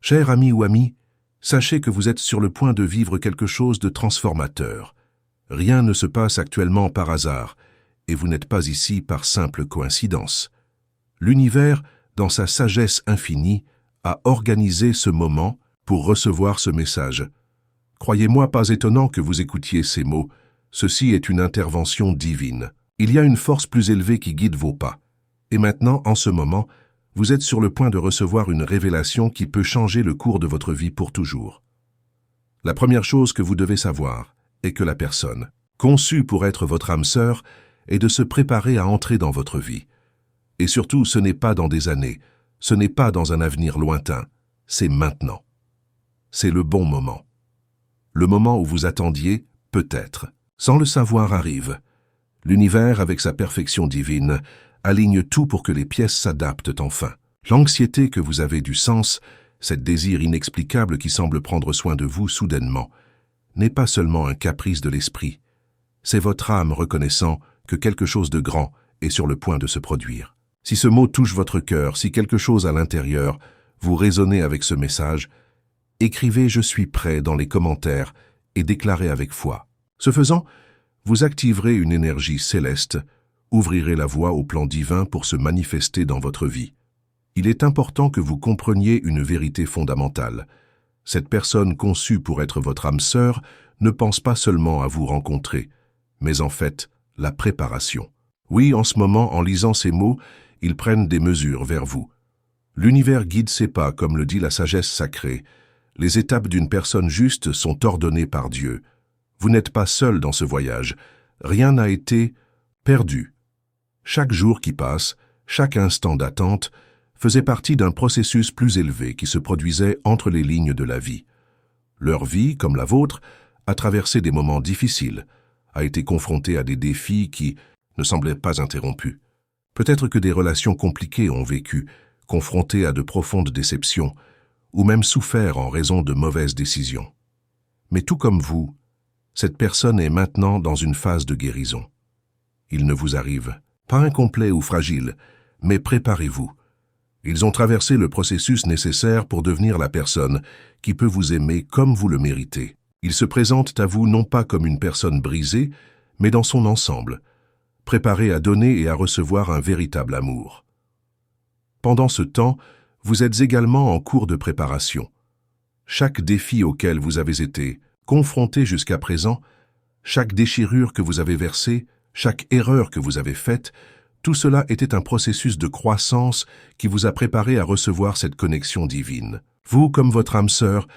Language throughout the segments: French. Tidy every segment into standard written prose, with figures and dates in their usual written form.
Cher ami ou amie, sachez que vous êtes sur le point de vivre quelque chose de transformateur. Rien ne se passe actuellement par hasard, et vous n'êtes pas ici par simple coïncidence. L'univers, dans sa sagesse infinie, a organisé ce moment pour recevoir ce message. Croyez-moi, pas étonnant que vous écoutiez ces mots. Ceci est une intervention divine. Il y a une force plus élevée qui guide vos pas. Et maintenant, en ce moment, vous êtes sur le point de recevoir une révélation qui peut changer le cours de votre vie pour toujours. La première chose que vous devez savoir est que la personne, conçue pour être votre âme sœur, est de se préparer à entrer dans votre vie. Et surtout, ce n'est pas dans des années, ce n'est pas dans un avenir lointain, c'est maintenant. C'est le bon moment. Le moment où vous attendiez, peut-être, sans le savoir, arrive. L'univers, avec sa perfection divine, aligne tout pour que les pièces s'adaptent enfin. L'anxiété que vous avez du sens, cet désir inexplicable qui semble prendre soin de vous soudainement, n'est pas seulement un caprice de l'esprit. C'est votre âme reconnaissant que quelque chose de grand est sur le point de se produire. Si ce mot touche votre cœur, si quelque chose à l'intérieur, vous résonnez avec ce message, écrivez « Je suis prêt » dans les commentaires et déclarez avec foi. Ce faisant, vous activerez une énergie céleste, ouvrirez la voie au plan divin pour se manifester dans votre vie. Il est important que vous compreniez une vérité fondamentale. Cette personne conçue pour être votre âme sœur ne pense pas seulement à vous rencontrer, mais en fait, la préparation. Oui, en ce moment, en lisant ces mots, ils prennent des mesures vers vous. L'univers guide ses pas, comme le dit la sagesse sacrée. Les étapes d'une personne juste sont ordonnées par Dieu. Vous n'êtes pas seul dans ce voyage. Rien n'a été perdu. Chaque jour qui passe, chaque instant d'attente, faisait partie d'un processus plus élevé qui se produisait entre les lignes de la vie. Leur vie, comme la vôtre, a traversé des moments difficiles, a été confrontée à des défis qui ne semblaient pas interrompus. Peut-être que des relations compliquées ont vécu, confrontées à de profondes déceptions, ou même souffert en raison de mauvaises décisions. Mais tout comme vous, cette personne est maintenant dans une phase de guérison. Il ne vous arrive pas incomplet ou fragile, mais préparez-vous. Ils ont traversé le processus nécessaire pour devenir la personne qui peut vous aimer comme vous le méritez. Ils se présentent à vous non pas comme une personne brisée, mais dans son ensemble, préparée à donner et à recevoir un véritable amour. Pendant ce temps, vous êtes également en cours de préparation. Chaque défi auquel vous avez été confronté jusqu'à présent, chaque déchirure que vous avez versée, chaque erreur que vous avez faite, tout cela était un processus de croissance qui vous a préparé à recevoir cette connexion divine. Vous, comme votre âme sœur,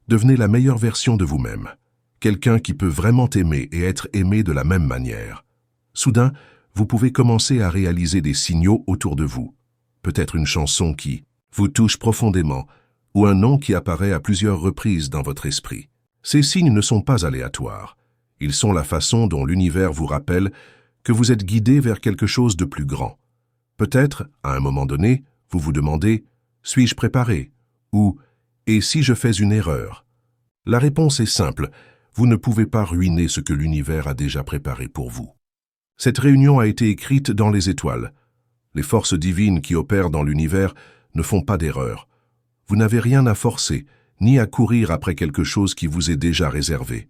devenez la meilleure version de vous-même, quelqu'un qui peut vraiment aimer et être aimé de la même manière. Soudain, vous pouvez commencer à réaliser des signaux autour de vous. Peut-être une chanson qui vous touche profondément, ou un nom qui apparaît à plusieurs reprises dans votre esprit. Ces signes ne sont pas aléatoires. Ils sont la façon dont l'univers vous rappelle que vous êtes guidé vers quelque chose de plus grand. Peut-être, à un moment donné, vous vous demandez « Suis-je préparé ?» ou « Et si je fais une erreur ?» La réponse est simple, vous ne pouvez pas ruiner ce que l'univers a déjà préparé pour vous. Cette réunion a été écrite dans les étoiles. Les forces divines qui opèrent dans l'univers ne font pas d'erreur. Vous n'avez rien à forcer, ni à courir après quelque chose qui vous est déjà réservé.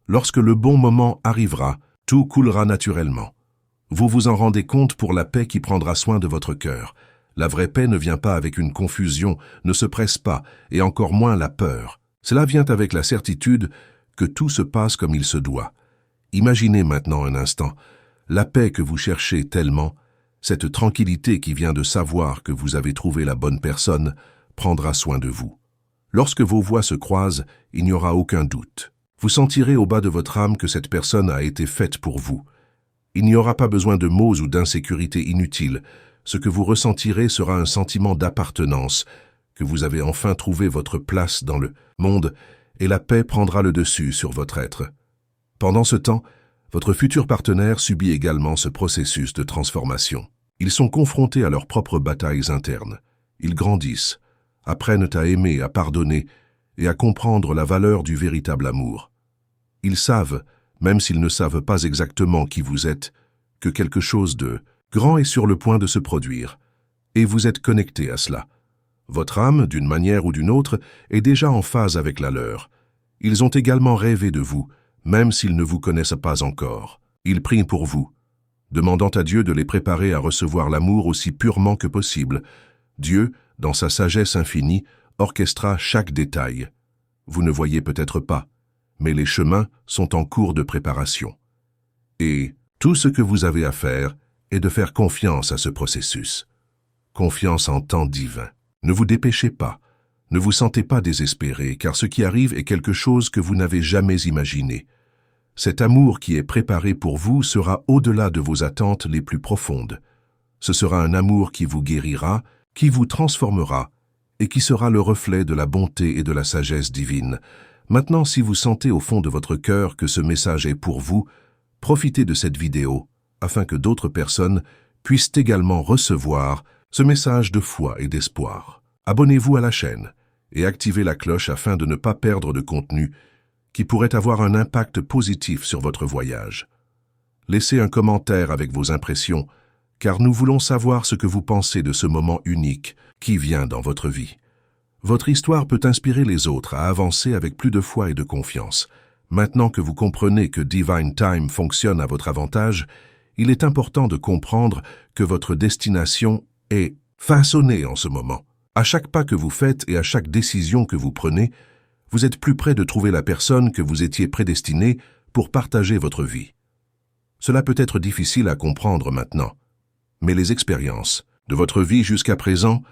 Lorsque le bon moment arrivera, tout coulera naturellement. Vous vous en rendez compte pour la paix qui prendra soin de votre cœur. La vraie paix ne vient pas avec une confusion, ne se presse pas, et encore moins la peur. Cela vient avec la certitude que tout se passe comme il se doit. Imaginez maintenant un instant, la paix que vous cherchez tellement, cette tranquillité qui vient de savoir que vous avez trouvé la bonne personne, prendra soin de vous. Lorsque vos voies se croisent, il n'y aura aucun doute. Vous sentirez au bas de votre âme que cette personne a été faite pour vous. Il n'y aura pas besoin de mots ou d'insécurité inutiles. Ce que vous ressentirez sera un sentiment d'appartenance, que vous avez enfin trouvé votre place dans le monde, et la paix prendra le dessus sur votre être. Pendant ce temps, votre futur partenaire subit également ce processus de transformation. Ils sont confrontés à leurs propres batailles internes. Ils grandissent, apprennent à aimer, à pardonner et à comprendre la valeur du véritable amour. Ils savent, même s'ils ne savent pas exactement qui vous êtes, que quelque chose de grand est sur le point de se produire, et vous êtes connecté à cela. Votre âme, d'une manière ou d'une autre, est déjà en phase avec la leur. Ils ont également rêvé de vous, même s'ils ne vous connaissent pas encore. Ils prient pour vous, demandant à Dieu de les préparer à recevoir l'amour aussi purement que possible. Dieu, dans sa sagesse infinie, orchestra chaque détail. Vous ne voyez peut-être pas, mais les chemins sont en cours de préparation. Et tout ce que vous avez à faire est de faire confiance à ce processus. Confiance en temps divin. Ne vous dépêchez pas, ne vous sentez pas désespéré, car ce qui arrive est quelque chose que vous n'avez jamais imaginé. Cet amour qui est préparé pour vous sera au-delà de vos attentes les plus profondes. Ce sera un amour qui vous guérira, qui vous transformera, et qui sera le reflet de la bonté et de la sagesse divine. Maintenant, si vous sentez au fond de votre cœur que ce message est pour vous, profitez de cette vidéo, afin que d'autres personnes puissent également recevoir ce message de foi et d'espoir. Abonnez-vous à la chaîne et activez la cloche afin de ne pas perdre de contenu qui pourrait avoir un impact positif sur votre voyage. Laissez un commentaire avec vos impressions, car nous voulons savoir ce que vous pensez de ce moment unique qui vient dans votre vie. Votre histoire peut inspirer les autres à avancer avec plus de foi et de confiance. Maintenant que vous comprenez que Divine Time fonctionne à votre avantage, il est important de comprendre que votre destination est façonnée en ce moment. À chaque pas que vous faites et à chaque décision que vous prenez, vous êtes plus près de trouver la personne que vous étiez prédestiné pour partager votre vie. Cela peut être difficile à comprendre maintenant, mais les expériences de votre vie jusqu'à présent,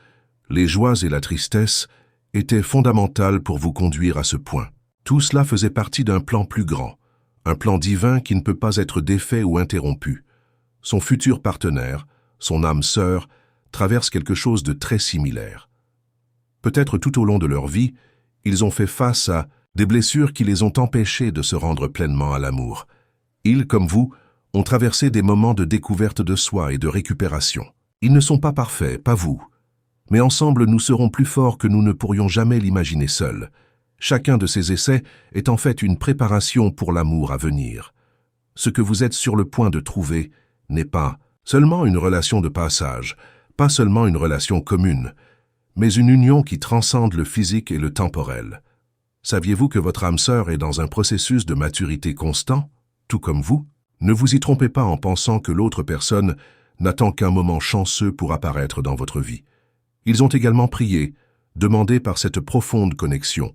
les joies et la tristesse, étaient fondamentales pour vous conduire à ce point. Tout cela faisait partie d'un plan plus grand, un plan divin qui ne peut pas être défait ou interrompu. Son futur partenaire, son âme sœur, traverse quelque chose de très similaire. Peut-être tout au long de leur vie, ils ont fait face à des blessures qui les ont empêchés de se rendre pleinement à l'amour. Ils, comme vous, ont traversé des moments de découverte de soi et de récupération. Ils ne sont pas parfaits, pas vous. Mais ensemble, nous serons plus forts que nous ne pourrions jamais l'imaginer seuls. Chacun de ces essais est en fait une préparation pour l'amour à venir. Ce que vous êtes sur le point de trouver n'est pas seulement une relation de passage, pas seulement une relation commune, mais une union qui transcende le physique et le temporel. Saviez-vous que votre âme sœur est dans un processus de maturité constant, tout comme vous? Ne vous y trompez pas en pensant que l'autre personne n'attend qu'un moment chanceux pour apparaître dans votre vie. Ils ont également prié, demandé par cette profonde connexion.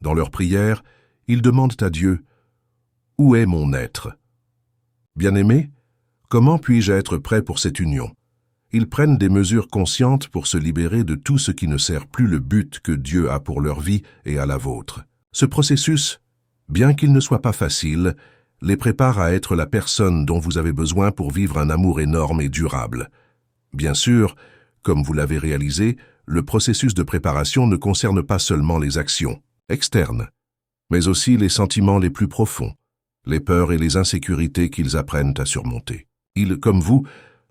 Dans leur prière, ils demandent à Dieu « Où est mon être ?» Bien-aimé, comment puis-je être prêt pour cette union? Ils prennent des mesures conscientes pour se libérer de tout ce qui ne sert plus le but que Dieu a pour leur vie et à la vôtre. Ce processus, bien qu'il ne soit pas facile, les prépare à être la personne dont vous avez besoin pour vivre un amour énorme et durable. Bien sûr, comme vous l'avez réalisé, le processus de préparation ne concerne pas seulement les actions externes, mais aussi les sentiments les plus profonds, les peurs et les insécurités qu'ils apprennent à surmonter. Ils, comme vous,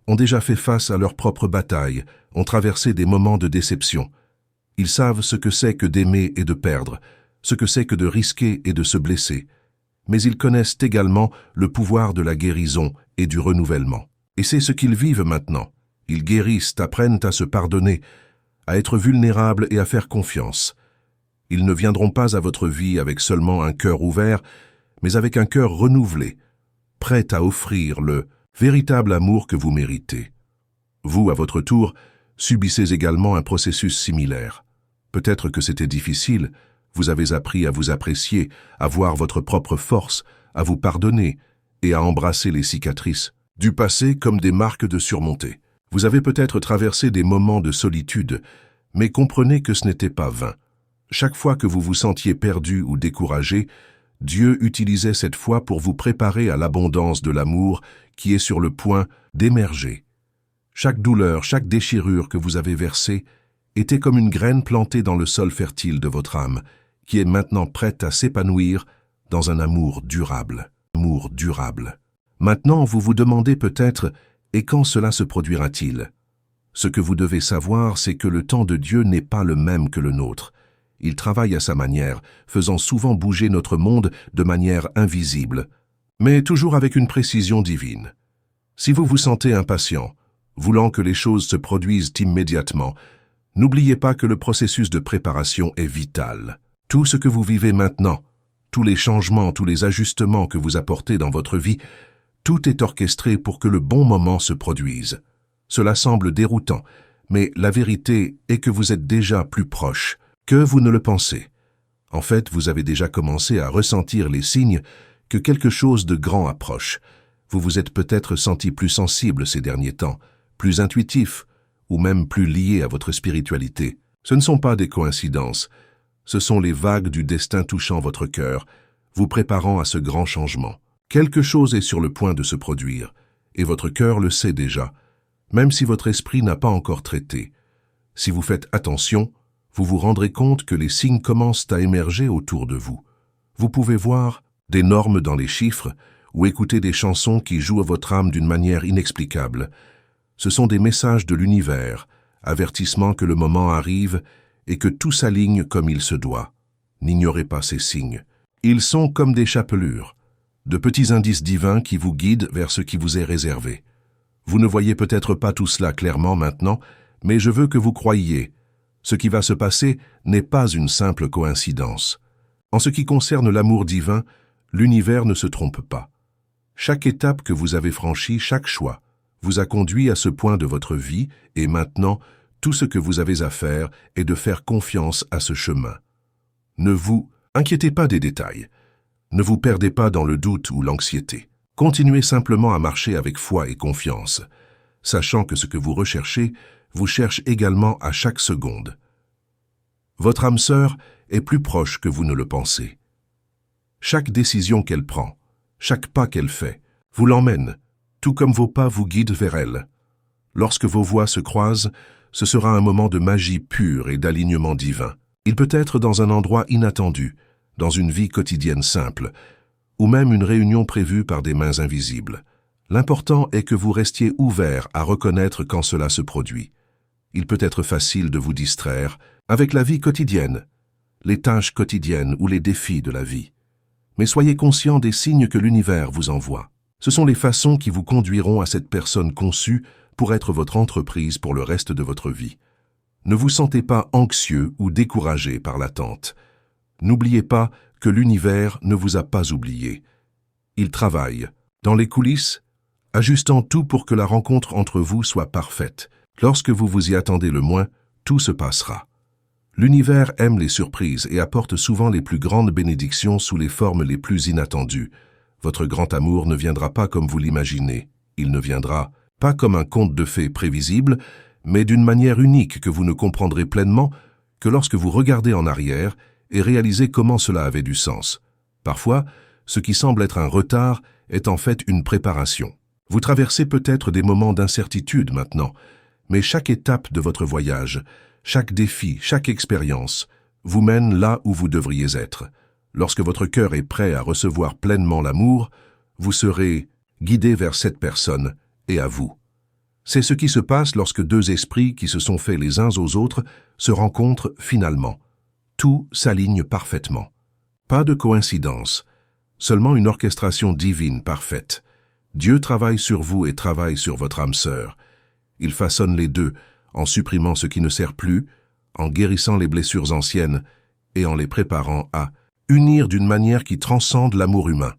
ont déjà fait face à leurs propres batailles, ont traversé des moments de déception. Ils savent ce que c'est que d'aimer et de perdre, ce que c'est que de risquer et de se blesser. Mais ils connaissent également le pouvoir de la guérison et du renouvellement. Et c'est ce qu'ils vivent maintenant. Ils guérissent, apprennent à se pardonner, à être vulnérables et à faire confiance. Ils ne viendront pas à votre vie avec seulement un cœur ouvert, mais avec un cœur renouvelé, prêt à offrir le véritable amour que vous méritez. Vous, à votre tour, subissez également un processus similaire. Peut-être que c'était difficile, vous avez appris à vous apprécier, à voir votre propre force, à vous pardonner et à embrasser les cicatrices du passé comme des marques de surmonter. Vous avez peut-être traversé des moments de solitude, mais comprenez que ce n'était pas vain. Chaque fois que vous vous sentiez perdu ou découragé, Dieu utilisait cette foi pour vous préparer à l'abondance de l'amour qui est sur le point d'émerger. Chaque douleur, chaque déchirure que vous avez versée était comme une graine plantée dans le sol fertile de votre âme, qui est maintenant prête à s'épanouir dans un amour durable. Amour durable. Maintenant, vous vous demandez peut-être « Et quand cela se produira-t-il » Ce que vous devez savoir, c'est que le temps de Dieu n'est pas le même que le nôtre. Il travaille à sa manière, faisant souvent bouger notre monde de manière invisible, mais toujours avec une précision divine. Si vous vous sentez impatient, voulant que les choses se produisent immédiatement, N'oubliez pas que le processus de préparation est vital. Tout ce que vous vivez maintenant, tous les changements, tous les ajustements que vous apportez dans votre vie, tout est orchestré pour que le bon moment se produise. Cela semble déroutant, mais la vérité est que vous êtes déjà plus proche que vous ne le pensez. En fait, vous avez déjà commencé à ressentir les signes que quelque chose de grand approche. Vous vous êtes peut-être senti plus sensible ces derniers temps, plus intuitif, ou même plus lié à votre spiritualité. Ce ne sont pas des coïncidences, ce sont les vagues du destin touchant votre cœur, vous préparant à ce grand changement. Quelque chose est sur le point de se produire, et votre cœur le sait déjà, même si votre esprit n'a pas encore traité. Si vous faites attention, vous vous rendrez compte que les signes commencent à émerger autour de vous. Vous pouvez voir des normes dans les chiffres ou écouter des chansons qui jouent à votre âme d'une manière inexplicable. Ce sont des messages de l'univers, avertissements que le moment arrive et que tout s'aligne comme il se doit. N'ignorez pas ces signes. Ils sont comme des chapelures, de petits indices divins qui vous guident vers ce qui vous est réservé. Vous ne voyez peut-être pas tout cela clairement maintenant, mais je veux que vous croyiez. Ce qui va se passer n'est pas une simple coïncidence. En ce qui concerne l'amour divin, l'univers ne se trompe pas. Chaque étape que vous avez franchie, chaque choix, vous a conduit à ce point de votre vie et maintenant, tout ce que vous avez à faire est de faire confiance à ce chemin. Ne vous inquiétez pas des détails. Ne vous perdez pas dans le doute ou l'anxiété. Continuez simplement à marcher avec foi et confiance, sachant que ce que vous recherchez vous cherche également à chaque seconde. Votre âme sœur est plus proche que vous ne le pensez. Chaque décision qu'elle prend, chaque pas qu'elle fait, vous l'emmène, tout comme vos pas vous guident vers elle. Lorsque vos voies se croisent, ce sera un moment de magie pure et d'alignement divin. Il peut être dans un endroit inattendu, dans une vie quotidienne simple, ou même une réunion prévue par des mains invisibles. L'important est que vous restiez ouvert à reconnaître quand cela se produit. Il peut être facile de vous distraire avec la vie quotidienne, les tâches quotidiennes ou les défis de la vie. Mais soyez conscient des signes que l'univers vous envoie. Ce sont les façons qui vous conduiront à cette personne conçue pour être votre entreprise pour le reste de votre vie. Ne vous sentez pas anxieux ou découragé par l'attente. N'oubliez pas que l'univers ne vous a pas oublié. Il travaille, dans les coulisses, ajustant tout pour que la rencontre entre vous soit parfaite. Lorsque vous vous y attendez le moins, tout se passera. L'univers aime les surprises et apporte souvent les plus grandes bénédictions sous les formes les plus inattendues. Votre grand amour ne viendra pas comme vous l'imaginez. Il ne viendra pas comme un conte de fées prévisible, mais d'une manière unique que vous ne comprendrez pleinement que lorsque vous regardez en arrière et réalisez comment cela avait du sens. Parfois, ce qui semble être un retard est en fait une préparation. Vous traversez peut-être des moments d'incertitude maintenant, mais chaque étape de votre voyage, chaque défi, chaque expérience, vous mène là où vous devriez être. Lorsque votre cœur est prêt à recevoir pleinement l'amour, vous serez guidé vers cette personne et à vous. C'est ce qui se passe lorsque deux esprits qui se sont faits les uns aux autres se rencontrent finalement. Tout s'aligne parfaitement. Pas de coïncidence, seulement une orchestration divine parfaite. Dieu travaille sur vous et travaille sur votre âme sœur. Il façonne les deux, en supprimant ce qui ne sert plus, en guérissant les blessures anciennes et en les préparant à unir d'une manière qui transcende l'amour humain.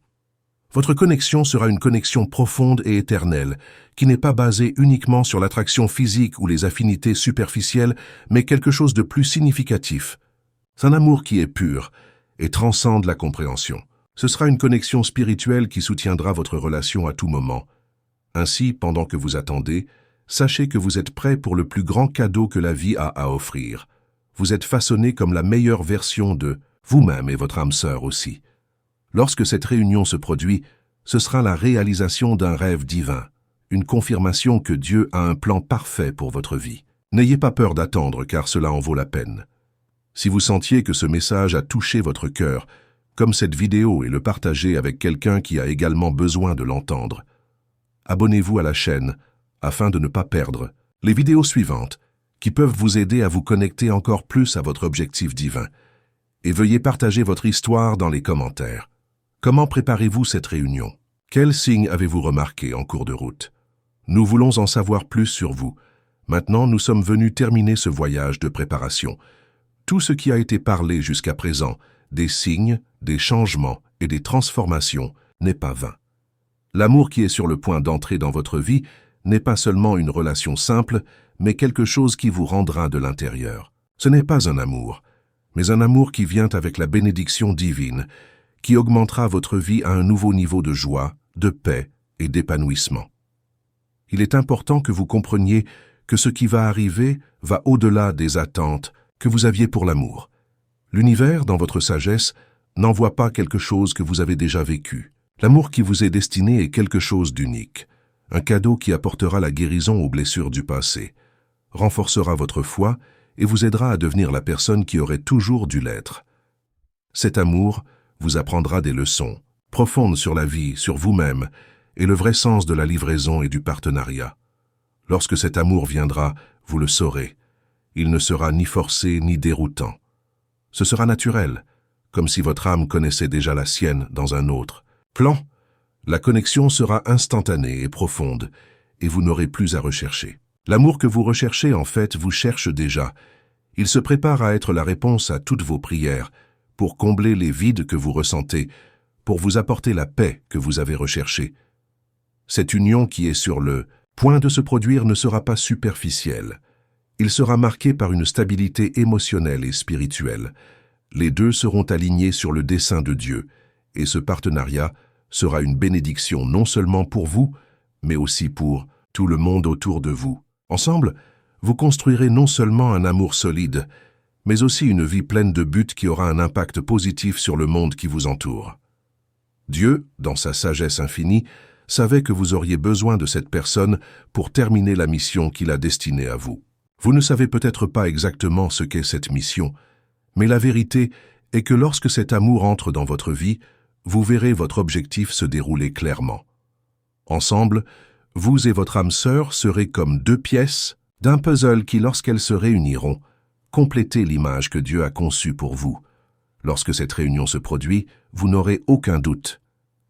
Votre connexion sera une connexion profonde et éternelle, qui n'est pas basée uniquement sur l'attraction physique ou les affinités superficielles, mais quelque chose de plus significatif. C'est un amour qui est pur et transcende la compréhension. Ce sera une connexion spirituelle qui soutiendra votre relation à tout moment. Ainsi, pendant que vous attendez, sachez que vous êtes prêt pour le plus grand cadeau que la vie a à offrir. Vous êtes façonné comme la meilleure version de vous-même et votre âme sœur aussi. Lorsque cette réunion se produit, ce sera la réalisation d'un rêve divin, une confirmation que Dieu a un plan parfait pour votre vie. N'ayez pas peur d'attendre car cela en vaut la peine. Si vous sentiez que ce message a touché votre cœur, comme cette vidéo et le partager avec quelqu'un qui a également besoin de l'entendre, abonnez-vous à la chaîne afin de ne pas perdre les vidéos suivantes qui peuvent vous aider à vous connecter encore plus à votre objectif divin. Et veuillez partager votre histoire dans les commentaires. Comment préparez-vous cette réunion? Quels signes avez-vous remarqués en cours de route? Nous voulons en savoir plus sur vous. Maintenant, nous sommes venus terminer ce voyage de préparation. Tout ce qui a été parlé jusqu'à présent, des signes, des changements et des transformations, n'est pas vain. L'amour qui est sur le point d'entrer dans votre vie n'est pas seulement une relation simple, mais quelque chose qui vous rendra de l'intérieur. Ce n'est pas un amour, mais un amour qui vient avec la bénédiction divine, qui augmentera votre vie à un nouveau niveau de joie, de paix et d'épanouissement. Il est important que vous compreniez que ce qui va arriver va au-delà des attentes que vous aviez pour l'amour. L'univers, dans votre sagesse, n'envoie pas quelque chose que vous avez déjà vécu. L'amour qui vous est destiné est quelque chose d'unique, un cadeau qui apportera la guérison aux blessures du passé, renforcera votre foi et vous aidera à devenir la personne qui aurait toujours dû l'être. Cet amour vous apprendra des leçons profondes sur la vie, sur vous-même et le vrai sens de la livraison et du partenariat. Lorsque cet amour viendra, vous le saurez. Il ne sera ni forcé ni déroutant. Ce sera naturel, comme si votre âme connaissait déjà la sienne dans un autre plan. La connexion sera instantanée et profonde, et vous n'aurez plus à rechercher. L'amour que vous recherchez, en fait, vous cherche déjà. Il se prépare à être la réponse à toutes vos prières, pour combler les vides que vous ressentez, pour vous apporter la paix que vous avez recherchée. Cette union qui est sur le point de se produire ne sera pas superficielle. Il sera marqué par une stabilité émotionnelle et spirituelle. Les deux seront alignés sur le dessein de Dieu, et ce partenariat sera une bénédiction non seulement pour vous, mais aussi pour tout le monde autour de vous. Ensemble, vous construirez non seulement un amour solide, mais aussi une vie pleine de buts qui aura un impact positif sur le monde qui vous entoure. Dieu, dans sa sagesse infinie, savait que vous auriez besoin de cette personne pour terminer la mission qu'il a destinée à vous. Vous ne savez peut-être pas exactement ce qu'est cette mission, mais la vérité est que lorsque cet amour entre dans votre vie, vous verrez votre objectif se dérouler clairement. Ensemble, vous et votre âme sœur serez comme deux pièces d'un puzzle qui, lorsqu'elles se réuniront, complétez l'image que Dieu a conçue pour vous. Lorsque cette réunion se produit, vous n'aurez aucun doute.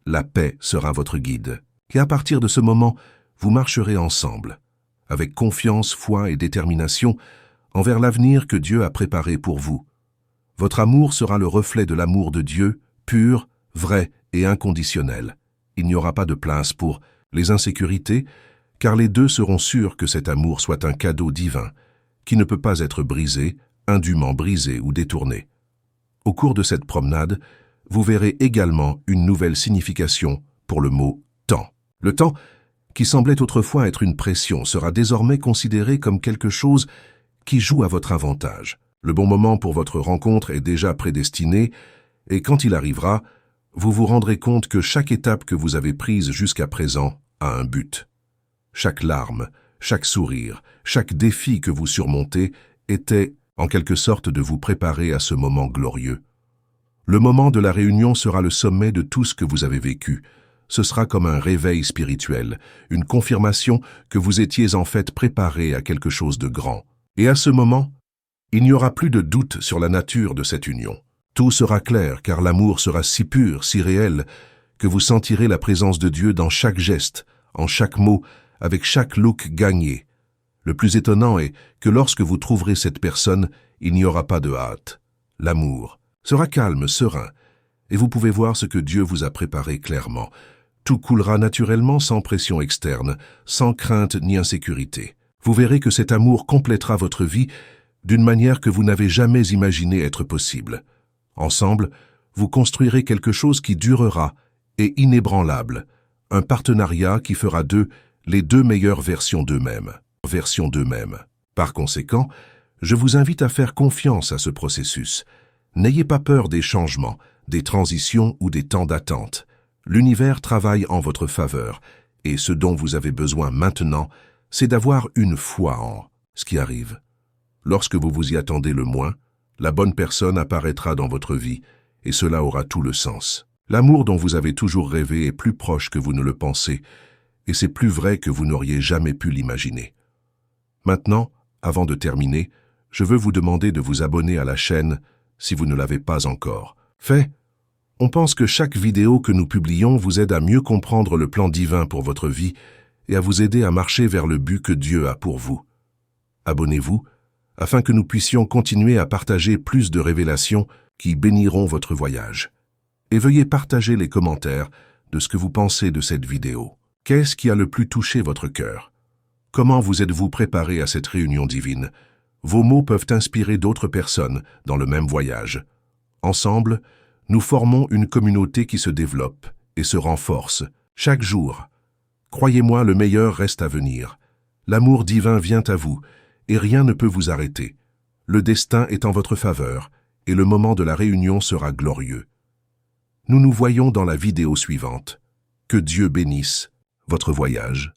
La paix sera votre guide. Et à partir de ce moment, vous marcherez ensemble, avec confiance, foi et détermination, envers l'avenir que Dieu a préparé pour vous. Votre amour sera le reflet de l'amour de Dieu, pur, vrai et inconditionnel. Il n'y aura pas de place pour les insécurités, car les deux seront sûrs que cet amour soit un cadeau divin, qui ne peut pas être brisé, indûment brisé ou détourné. Au cours de cette promenade, vous verrez également une nouvelle signification pour le mot « temps ». Le temps, qui semblait autrefois être une pression, sera désormais considéré comme quelque chose qui joue à votre avantage. Le bon moment pour votre rencontre est déjà prédestiné, et quand il arrivera, vous vous rendrez compte que chaque étape que vous avez prise jusqu'à présent a un but. Chaque larme, chaque sourire, chaque défi que vous surmontez était, en quelque sorte, de vous préparer à ce moment glorieux. Le moment de la réunion sera le sommet de tout ce que vous avez vécu. Ce sera comme un réveil spirituel, une confirmation que vous étiez en fait préparé à quelque chose de grand. Et à ce moment, il n'y aura plus de doute sur la nature de cette union. Tout sera clair, car l'amour sera si pur, si réel, que vous sentirez la présence de Dieu dans chaque geste, en chaque mot, avec chaque look gagné. Le plus étonnant est que lorsque vous trouverez cette personne, il n'y aura pas de hâte. L'amour sera calme, serein, et vous pouvez voir ce que Dieu vous a préparé clairement. Tout coulera naturellement sans pression externe, sans crainte ni insécurité. Vous verrez que cet amour complétera votre vie d'une manière que vous n'avez jamais imaginé être possible. Ensemble, vous construirez quelque chose qui durera et inébranlable, un partenariat qui fera d'eux les deux meilleures versions d'eux-mêmes. Par conséquent, je vous invite à faire confiance à ce processus. N'ayez pas peur des changements, des transitions ou des temps d'attente. L'univers travaille en votre faveur, et ce dont vous avez besoin maintenant, c'est d'avoir une foi en ce qui arrive. Lorsque vous vous y attendez le moins, la bonne personne apparaîtra dans votre vie, et cela aura tout le sens. L'amour dont vous avez toujours rêvé est plus proche que vous ne le pensez, et c'est plus vrai que vous n'auriez jamais pu l'imaginer. Maintenant, avant de terminer, je veux vous demander de vous abonner à la chaîne si vous ne l'avez pas encore fait. On pense que chaque vidéo que nous publions vous aide à mieux comprendre le plan divin pour votre vie et à vous aider à marcher vers le but que Dieu a pour vous. Abonnez-vous afin que nous puissions continuer à partager plus de révélations qui béniront votre voyage. Et veuillez partager les commentaires de ce que vous pensez de cette vidéo. Qu'est-ce qui a le plus touché votre cœur? Comment vous êtes-vous préparé à cette réunion divine? Vos mots peuvent inspirer d'autres personnes dans le même voyage. Ensemble, nous formons une communauté qui se développe et se renforce chaque jour. Croyez-moi, le meilleur reste à venir. L'amour divin vient à vous et rien ne peut vous arrêter. Le destin est en votre faveur et le moment de la réunion sera glorieux. Nous nous voyons dans la vidéo suivante. Que Dieu bénisse votre voyage.